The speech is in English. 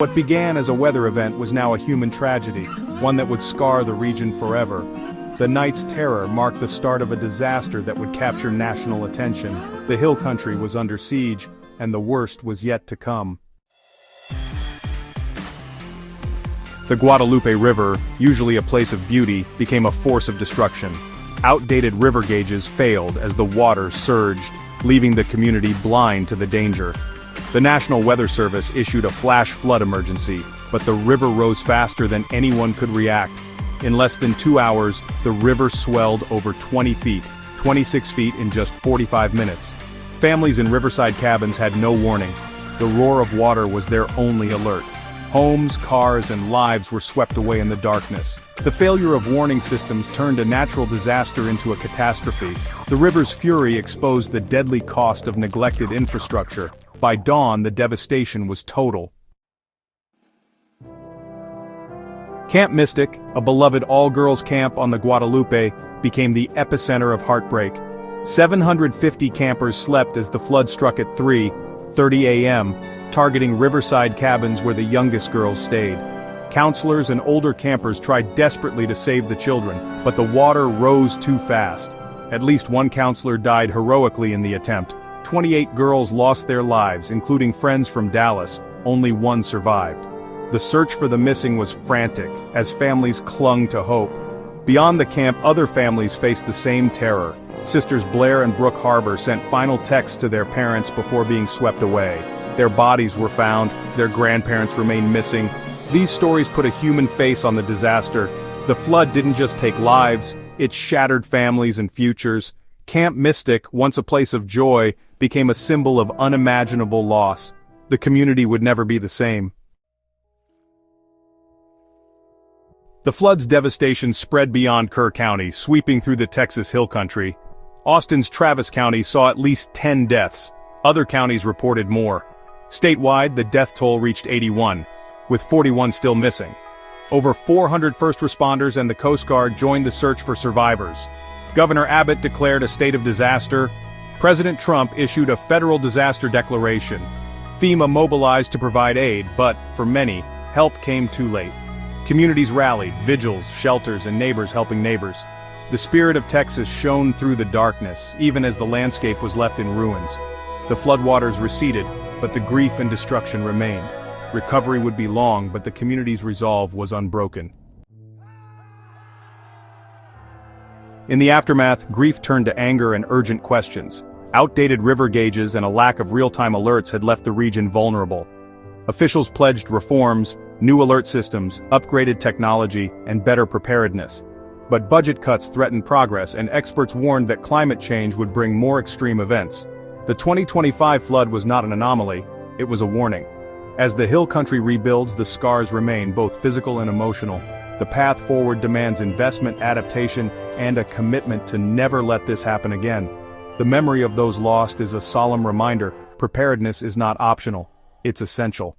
What began as a weather event was now a human tragedy, one that would scar the region forever. The night's terror marked the start of a disaster that would capture national attention. The hill country was under siege, and the worst was yet to come. The Guadalupe River, usually a place of beauty, became a force of destruction. Outdated river gauges failed as the water surged, leaving the community blind to the danger. The National Weather Service issued a flash flood emergency, but the river rose faster than anyone could react. In less than 2 hours, the river swelled over 20 feet, 26 feet in just 45 minutes. Families in riverside cabins had no warning. The roar of water was their only alert. Homes, cars, and lives were swept away in the darkness. The failure of warning systems turned a natural disaster into a catastrophe. The river's fury exposed the deadly cost of neglected infrastructure. By dawn, the devastation was total. Camp Mystic, a beloved all-girls camp on the Guadalupe, became the epicenter of heartbreak. 750 campers slept as the flood struck at 3:30 a.m., targeting riverside cabins where the youngest girls stayed. Counselors and older campers tried desperately to save the children, but the water rose too fast. At least one counselor died heroically in the attempt. 28 girls lost their lives, including friends from Dallas. Only one survived. The search for the missing was frantic, as families clung to hope. Beyond the camp, other families faced the same terror. Sisters Blair and Brooke Harbor sent final texts to their parents before being swept away. Their bodies were found, their grandparents remained missing. These stories put a human face on the disaster. The flood didn't just take lives, it shattered families and futures. Camp Mystic, once a place of joy, became a symbol of unimaginable loss. The community would never be the same. The flood's devastation spread beyond Kerr County, sweeping through the Texas Hill Country. Austin's Travis County saw at least 10 deaths. Other counties reported more. Statewide, the death toll reached 81, with 41 still missing. Over 400 first responders and the Coast Guard joined the search for survivors. Governor Abbott declared a state of disaster. President Trump issued a federal disaster declaration. FEMA mobilized to provide aid, but, for many, help came too late. Communities rallied, vigils, shelters, and neighbors helping neighbors. The spirit of Texas shone through the darkness, even as the landscape was left in ruins. The floodwaters receded, but the grief and destruction remained. Recovery would be long, but the community's resolve was unbroken. In the aftermath, grief turned to anger and urgent questions. Outdated river gauges and a lack of real-time alerts had left the region vulnerable. Officials pledged reforms, new alert systems, upgraded technology, and better preparedness. But budget cuts threatened progress, and experts warned that climate change would bring more extreme events. The 2025 flood was not an anomaly, it was a warning. As the hill country rebuilds, the scars remain, both physical and emotional. The path forward demands investment, adaptation, and a commitment to never let this happen again. The memory of those lost is a solemn reminder: preparedness is not optional, it's essential.